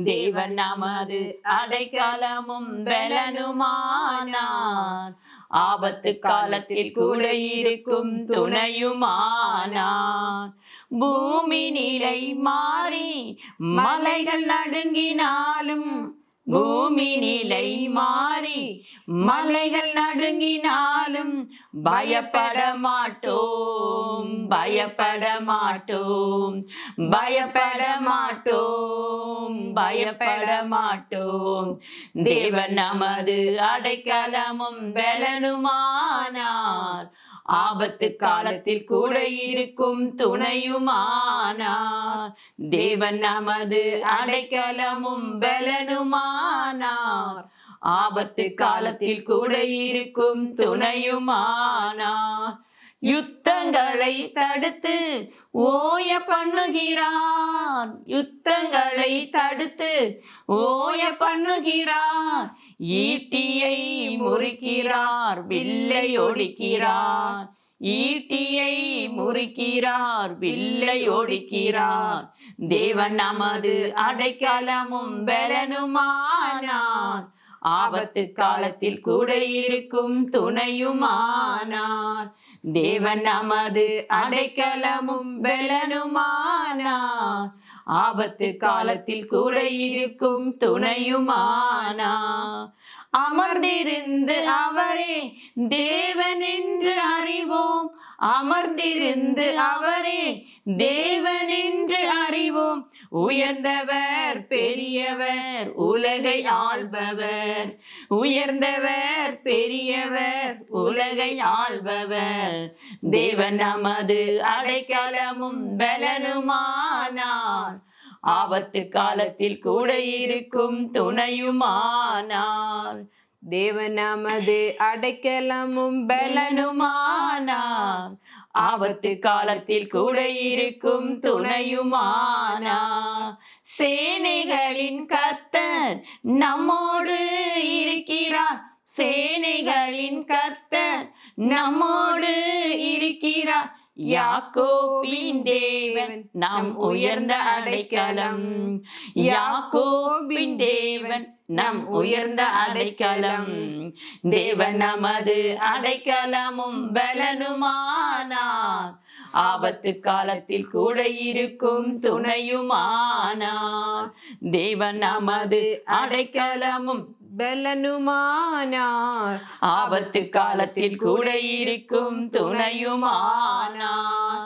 தேவன் நமது அடைக்கலமும் பலனுமானார். ஆபத்து காலத்தில் கூட இருக்கும் துணையுமானார். பூமி நிலை மாறி மலைகள் நடுங்கினாலும், பூமி நிலை மாறி மலைகள் நடுங்கினாலும் பயப்பட மாட்டோம், பயப்பட மாட்டோம், பயப்பட மாட்டோம், பயப்பட மாட்டோம். தேவன் நமது அடைக்கலமும் பலனுமானார். ஆபத்து காலத்தில் கூட இருக்கும் துணையுமானார். தேவன் நமது அடைக்கலமும் பலனுமானார். ஆபத்து காலத்தில் கூட இருக்கும் துணையுமானார். யுத்தங்களை தடுத்து ஓய பண்ணுகிறார், யுத்தங்களை தடுத்து ஓய பண்ணுகிறார். ஈட்டியை முறிக்கிறார், வில்லை ஒடிக்கிறார். ஈட்டியை முறிக்கிறார், வில்லை ஒடிக்கிறார். தேவன் நமது அடைக்கலமும் பலனுமானார். ஆபத்து காலத்தில் கூட இருக்கும் துணையுமானார். தேவன் நமது அடைக்கலமும் பலனுமானார். ஆபத்து காலத்தில் கூட இருக்கும் துணையுமானார். அமர்ந்திருந்து அவரே தேவன் என்று அறிவோம், அமர்ந்திருந்து அவரே தேவன் என்று அறிவோம். உயர்ந்தவர் பெரியவர் உலகை ஆள்பவர், உயர்ந்தவர் பெரியவர் உலகை ஆள்பவர். தேவன் நமது அடைக்கலமும் பலனுமானார். ஆபத்து காலத்தில் கூட இருக்கும் துணையுமானார். தேவன் நமது அடைக்கலமும் பலனுமானார். ஆபத்து காலத்தில் கூட இருக்கும் துணையுமானார். சேனைகளின் கர்த்தர் நம்மோடு இருக்கிறார், சேனைகளின் கர்த்தர் நம்மோடு இருக்கிறார். யாக்கோபின் தேவன் நம் உயர்ந்த அடைக்கலம், யாக்கோபின் தேவன் நம் உயர்ந்த அடைக்கலம். தேவன் நமது அடைக்கலமும் பலனுமானார். ஆபத்து காலத்தில் கூட இருக்கும் துணையுமானார். தேவன் நமது அடைக்கலமும் பலனுமானார். ஆபத்து காலத்தில் கூட இருக்கும் துணையுமானார்.